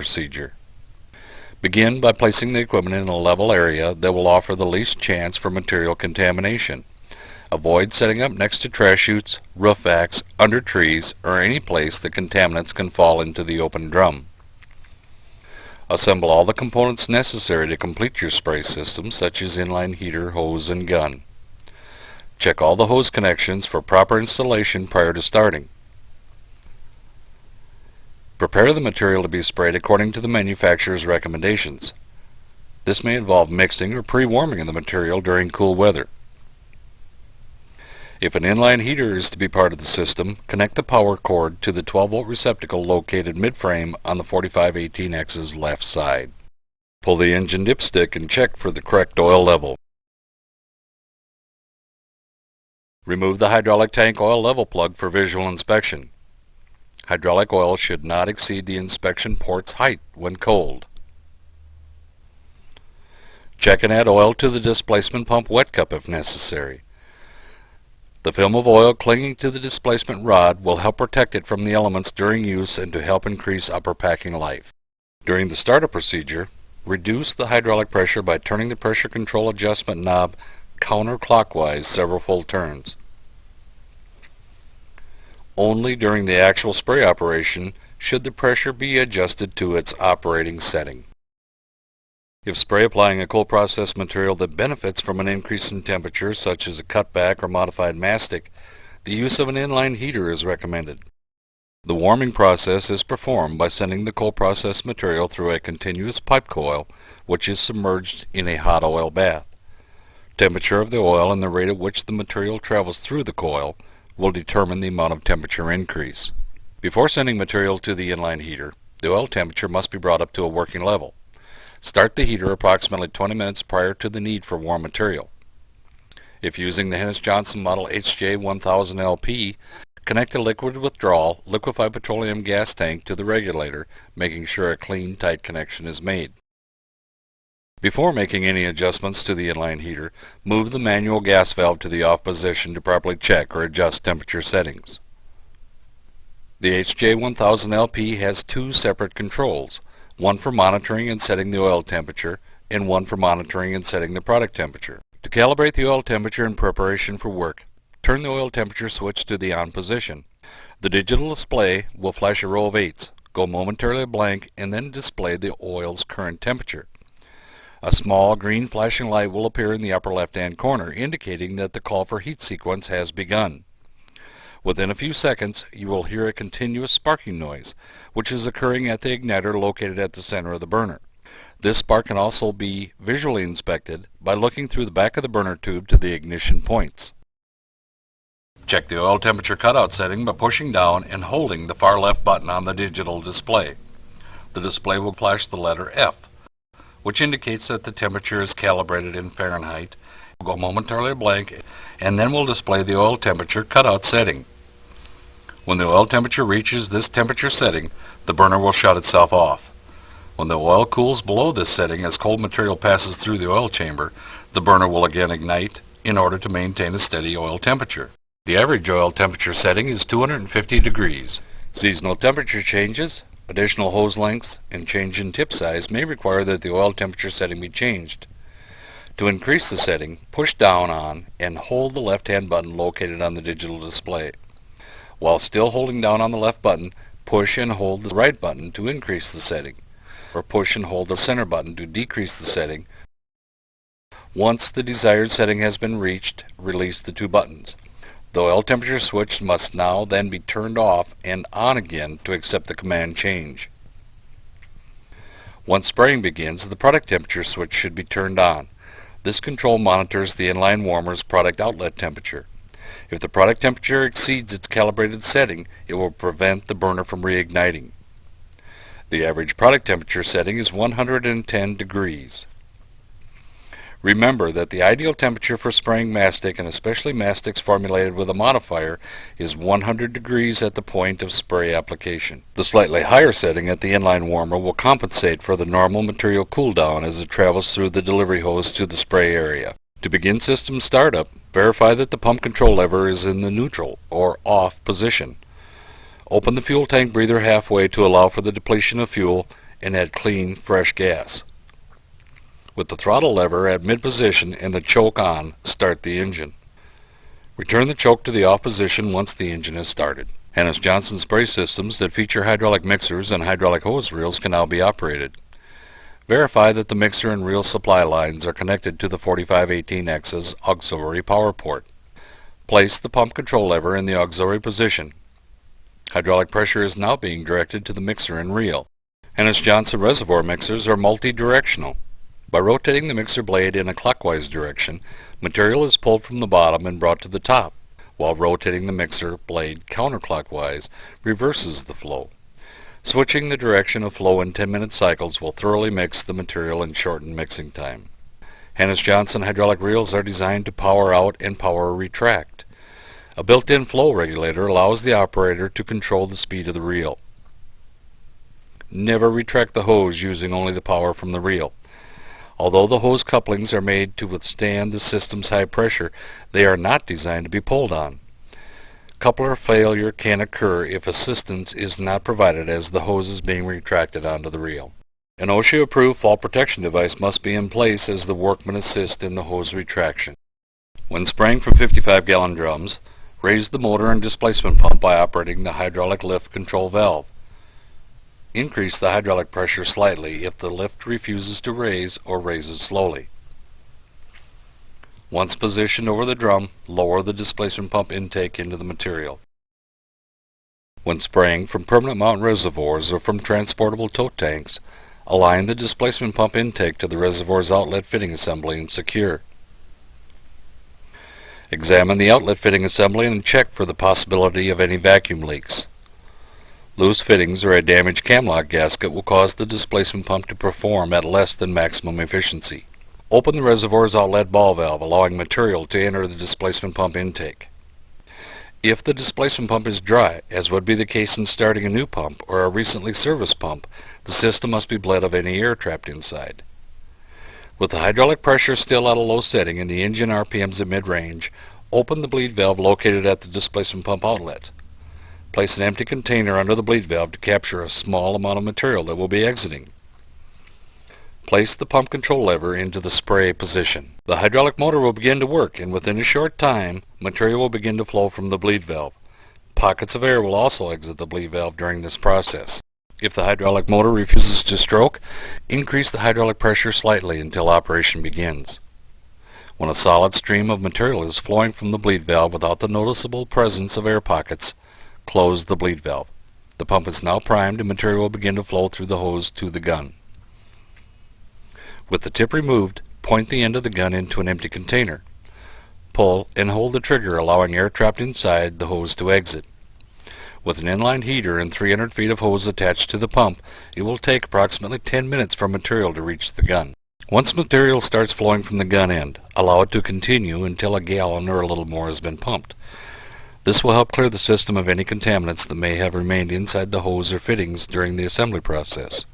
procedure. Begin by placing the equipment in a level area that will offer the least chance for material contamination. Avoid setting up next to trash chutes, roof vacks, under trees, or any place that contaminants can fall into the open drum. Assemble all the components necessary to complete your spray system, such as inline heater, hose, and gun. Check all the hose connections for proper installation prior to starting. Prepare the material to be sprayed according to the manufacturer's recommendations. This may involve mixing or pre-warming of the material during cool weather. If an inline heater is to be part of the system, connect the power cord to the 12-volt receptacle located mid-frame on the 4518X's left side. Pull the engine dipstick and check for the correct oil level. Remove the hydraulic tank oil level plug for visual inspection. Hydraulic oil should not exceed the inspection port's height when cold. Check and add oil to the displacement pump wet cup if necessary. The film of oil clinging to the displacement rod will help protect it from the elements during use and to help increase upper packing life. During the startup procedure, reduce the hydraulic pressure by turning the pressure control adjustment knob counterclockwise several full turns. Only during the actual spray operation should the pressure be adjusted to its operating setting. If spray applying a cold process material that benefits from an increase in temperature, such as a cutback or modified mastic, the use of an inline heater is recommended. The warming process is performed by sending the cold process material through a continuous pipe coil, which is submerged in a hot oil bath. Temperature of the oil and the rate at which the material travels through the coil will determine the amount of temperature increase. Before sending material to the inline heater, the oil temperature must be brought up to a working level. Start the heater approximately 20 minutes prior to the need for warm material. If using the Hennes-Johnson model HJ1000LP, connect a liquid withdrawal liquefied petroleum gas tank to the regulator, making sure a clean, tight connection is made. Before making any adjustments to the inline heater, move the manual gas valve to the off position to properly check or adjust temperature settings. The HJ1000LP has two separate controls, one for monitoring and setting the oil temperature, and one for monitoring and setting the product temperature. To calibrate the oil temperature in preparation for work, turn the oil temperature switch to the on position. The digital display will flash a row of 8s, go momentarily blank, and then display the oil's current temperature. A small green flashing light will appear in the upper left-hand corner, indicating that the call for heat sequence has begun. Within a few seconds, you will hear a continuous sparking noise, which is occurring at the igniter located at the center of the burner. This spark can also be visually inspected by looking through the back of the burner tube to the ignition points. Check the oil temperature cutout setting by pushing down and holding the far left button on the digital display. The display will flash the letter F, which indicates that the temperature is calibrated in Fahrenheit. It will go momentarily blank and then will display the oil temperature cutout setting. When the oil temperature reaches this temperature setting, the burner will shut itself off. When the oil cools below this setting as cold material passes through the oil chamber, the burner will again ignite in order to maintain a steady oil temperature. The average oil temperature setting is 250 degrees. Seasonal temperature changes, additional hose lengths, and change in tip size may require that the oil temperature setting be changed. To increase the setting, push down on and hold the left-hand button located on the digital display. While still holding down on the left button, push and hold the right button to increase the setting, or push and hold the center button to decrease the setting. Once the desired setting has been reached, release the two buttons. The oil temperature switch must now then be turned off and on again to accept the command change. Once spraying begins, the product temperature switch should be turned on. This control monitors the inline warmer's product outlet temperature. If the product temperature exceeds its calibrated setting, it will prevent the burner from reigniting. The average product temperature setting is 110 degrees. Remember that the ideal temperature for spraying mastic, and especially mastics formulated with a modifier, is 100 degrees at the point of spray application. The slightly higher setting at the inline warmer will compensate for the normal material cool down as it travels through the delivery hose to the spray area. To begin system startup, verify that the pump control lever is in the neutral or off position. Open the fuel tank breather halfway to allow for the depletion of fuel and add clean, fresh gas. With the throttle lever at mid-position and the choke on, start the engine. Return the choke to the off position once the engine is started. Hennes-Johnson spray systems that feature hydraulic mixers and hydraulic hose reels can now be operated. Verify that the mixer and reel supply lines are connected to the 4518X's auxiliary power port. Place the pump control lever in the auxiliary position. Hydraulic pressure is now being directed to the mixer and reel. Hennes-Johnson reservoir mixers are multi-directional. By rotating the mixer blade in a clockwise direction, material is pulled from the bottom and brought to the top, while rotating the mixer blade counterclockwise reverses the flow. Switching the direction of flow in 10-minute cycles will thoroughly mix the material and shorten mixing time. Hennes-Johnson hydraulic reels are designed to power out and power retract. A built-in flow regulator allows the operator to control the speed of the reel. Never retract the hose using only the power from the reel. Although the hose couplings are made to withstand the system's high pressure, they are not designed to be pulled on. Coupler failure can occur if assistance is not provided as the hose is being retracted onto the reel. An OSHA-approved fall protection device must be in place as the workman assists in the hose retraction. When spraying from 55-gallon drums, raise the motor and displacement pump by operating the hydraulic lift control valve. Increase the hydraulic pressure slightly if the lift refuses to raise or raises slowly. Once positioned over the drum, lower the displacement pump intake into the material. When spraying from permanent mount reservoirs or from transportable tote tanks, align the displacement pump intake to the reservoir's outlet fitting assembly and secure. Examine the outlet fitting assembly and check for the possibility of any vacuum leaks. Loose fittings or a damaged camlock gasket will cause the displacement pump to perform at less than maximum efficiency. Open the reservoir's outlet ball valve, allowing material to enter the displacement pump intake. If the displacement pump is dry, as would be the case in starting a new pump or a recently serviced pump, the system must be bled of any air trapped inside. With the hydraulic pressure still at a low setting and the engine RPMs at mid-range, open the bleed valve located at the displacement pump outlet. Place an empty container under the bleed valve to capture a small amount of material that will be exiting. Place the pump control lever into the spray position. The hydraulic motor will begin to work, and within a short time, material will begin to flow from the bleed valve. Pockets of air will also exit the bleed valve during this process. If the hydraulic motor refuses to stroke, increase the hydraulic pressure slightly until operation begins. When a solid stream of material is flowing from the bleed valve without the noticeable presence of air pockets, close the bleed valve. The pump is now primed and material will begin to flow through the hose to the gun. With the tip removed, point the end of the gun into an empty container. Pull and hold the trigger, allowing air trapped inside the hose to exit. With an inline heater and 300 feet of hose attached to the pump, it will take approximately 10 minutes for material to reach the gun. Once material starts flowing from the gun end, allow it to continue until a gallon or a little more has been pumped. This will help clear the system of any contaminants that may have remained inside the hose or fittings during the assembly process.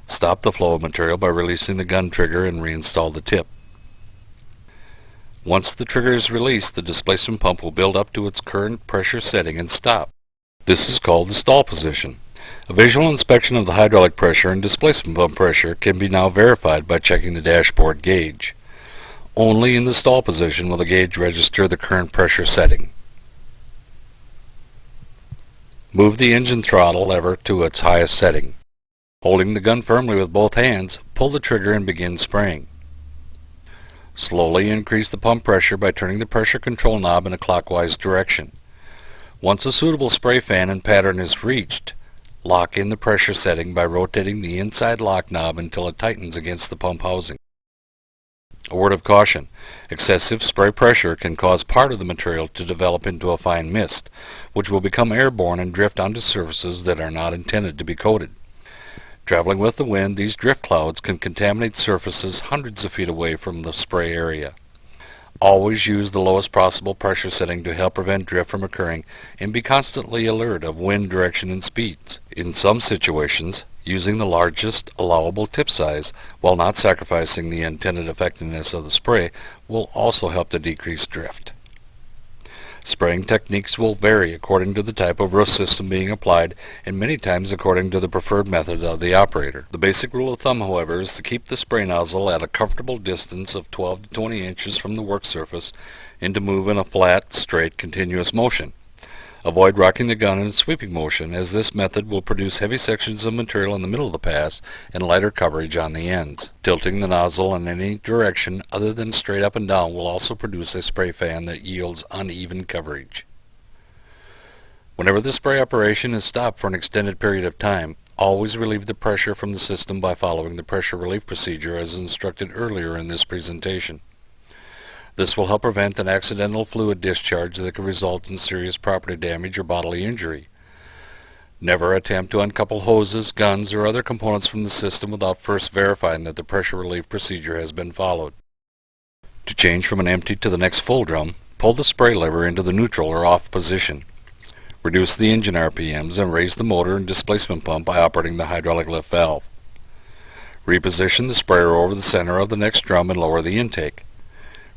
Stop the flow of material by releasing the gun trigger and reinstall the tip. Once the trigger is released, the displacement pump will build up to its current pressure setting and stop. This is called the stall position. A visual inspection of the hydraulic pressure and displacement pump pressure can be now verified by checking the dashboard gauge. Only in the stall position will the gauge register the current pressure setting. Move the engine throttle lever to its highest setting. Holding the gun firmly with both hands, pull the trigger and begin spraying. Slowly increase the pump pressure by turning the pressure control knob in a clockwise direction. Once a suitable spray fan and pattern is reached, lock in the pressure setting by rotating the inside lock knob until it tightens against the pump housing. A word of caution: excessive spray pressure can cause part of the material to develop into a fine mist, which will become airborne and drift onto surfaces that are not intended to be coated. Traveling with the wind, these drift clouds can contaminate surfaces hundreds of feet away from the spray area. Always use the lowest possible pressure setting to help prevent drift from occurring, and be constantly alert of wind direction and speeds. In some situations, using the largest allowable tip size while not sacrificing the intended effectiveness of the spray will also help to decrease drift. Spraying techniques will vary according to the type of roof system being applied and many times according to the preferred method of the operator. The basic rule of thumb, however, is to keep the spray nozzle at a comfortable distance of 12 to 20 inches from the work surface and to move in a flat, straight, continuous motion. Avoid rocking the gun in a sweeping motion, as this method will produce heavy sections of material in the middle of the pass and lighter coverage on the ends. Tilting the nozzle in any direction other than straight up and down will also produce a spray fan that yields uneven coverage. Whenever the spray operation is stopped for an extended period of time, always relieve the pressure from the system by following the pressure relief procedure as instructed earlier in this presentation. This will help prevent an accidental fluid discharge that could result in serious property damage or bodily injury. Never attempt to uncouple hoses, guns, or other components from the system without first verifying that the pressure relief procedure has been followed. To change from an empty to the next full drum, pull the spray lever into the neutral or off position. Reduce the engine RPMs and raise the motor and displacement pump by operating the hydraulic lift valve. Reposition the sprayer over the center of the next drum and lower the intake.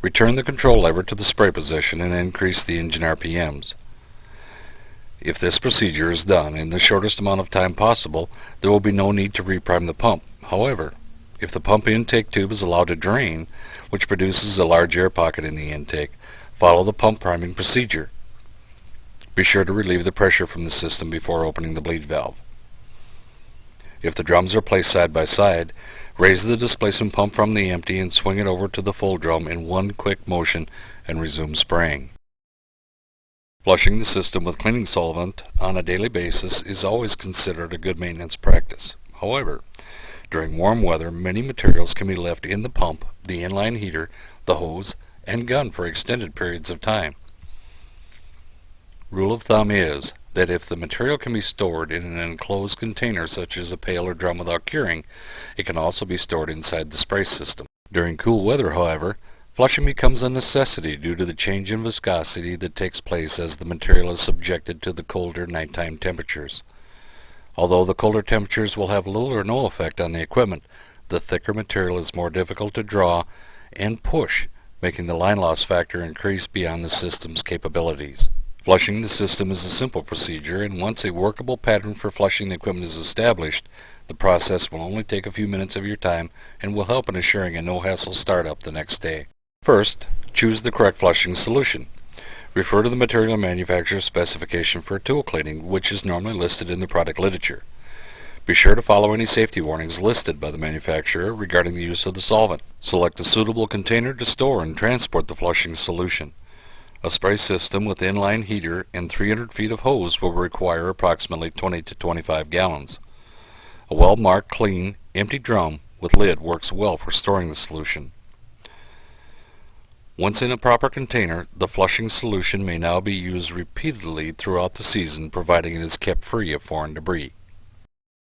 Return the control lever to the spray position and increase the engine RPMs. If this procedure is done in the shortest amount of time possible, there will be no need to reprime the pump. However, if the pump intake tube is allowed to drain, which produces a large air pocket in the intake, follow the pump priming procedure. Be sure to relieve the pressure from the system before opening the bleed valve. If the drums are placed side by side, raise the displacement pump from the empty and swing it over to the full drum in one quick motion and resume spraying. Flushing the system with cleaning solvent on a daily basis is always considered a good maintenance practice. However, during warm weather, many materials can be left in the pump, the inline heater, the hose, and gun for extended periods of time. Rule of thumb is that if the material can be stored in an enclosed container such as a pail or drum without curing, it can also be stored inside the spray system. During cool weather, however, flushing becomes a necessity due to the change in viscosity that takes place as the material is subjected to the colder nighttime temperatures. Although the colder temperatures will have little or no effect on the equipment, the thicker material is more difficult to draw and push, making the line loss factor increase beyond the system's capabilities. Flushing the system is a simple procedure, and once a workable pattern for flushing the equipment is established, the process will only take a few minutes of your time and will help in assuring a no-hassle startup the next day. First, choose the correct flushing solution. Refer to the material manufacturer's specification for tool cleaning, which is normally listed in the product literature. Be sure to follow any safety warnings listed by the manufacturer regarding the use of the solvent. Select a suitable container to store and transport the flushing solution. A spray system with inline heater and 300 feet of hose will require approximately 20 to 25 gallons. A well-marked, clean, empty drum with lid works well for storing the solution. Once in a proper container, the flushing solution may now be used repeatedly throughout the season, providing it is kept free of foreign debris.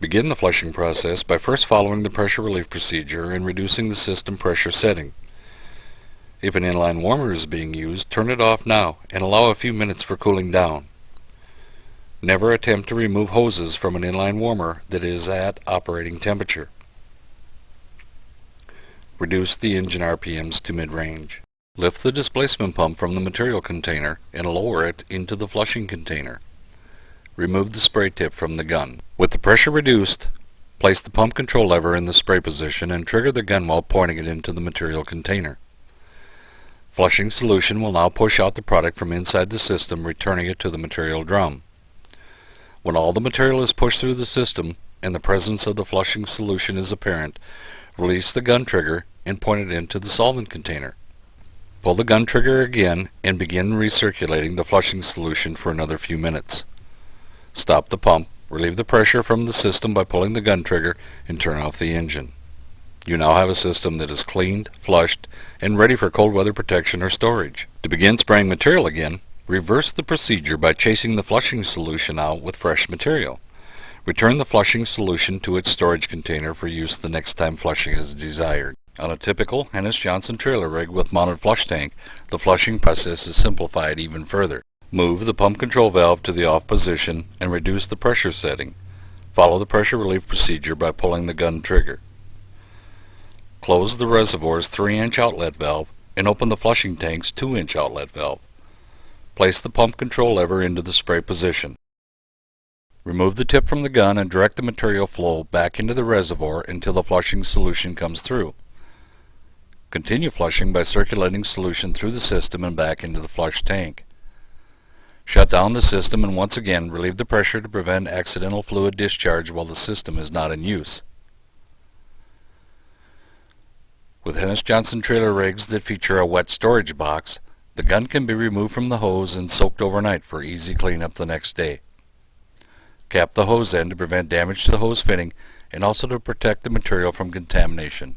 Begin the flushing process by first following the pressure relief procedure and reducing the system pressure setting. If an inline warmer is being used, turn it off now and allow a few minutes for cooling down. Never attempt to remove hoses from an inline warmer that is at operating temperature. Reduce the engine RPMs to mid-range. Lift the displacement pump from the material container and lower it into the flushing container. Remove the spray tip from the gun. With the pressure reduced, place the pump control lever in the spray position and trigger the gun while pointing it into the material container. Flushing solution will now push out the product from inside the system, returning it to the material drum. When all the material is pushed through the system and the presence of the flushing solution is apparent, release the gun trigger and point it into the solvent container. Pull the gun trigger again and begin recirculating the flushing solution for another few minutes. Stop the pump, relieve the pressure from the system by pulling the gun trigger, and turn off the engine. You now have a system that is cleaned, flushed, and ready for cold weather protection or storage. To begin spraying material again, reverse the procedure by chasing the flushing solution out with fresh material. Return the flushing solution to its storage container for use the next time flushing is desired. On a typical Hennes-Johnson trailer rig with mounted flush tank, the flushing process is simplified even further. Move the pump control valve to the off position and reduce the pressure setting. Follow the pressure relief procedure by pulling the gun trigger. Close the reservoir's 3-inch outlet valve and open the flushing tank's 2-inch outlet valve. Place the pump control lever into the spray position. Remove the tip from the gun and direct the material flow back into the reservoir until the flushing solution comes through. Continue flushing by circulating solution through the system and back into the flush tank. Shut down the system and once again relieve the pressure to prevent accidental fluid discharge while the system is not in use. With Hennes-Johnson trailer rigs that feature a wet storage box, the gun can be removed from the hose and soaked overnight for easy cleanup the next day. Cap the hose end to prevent damage to the hose fitting and also to protect the material from contamination.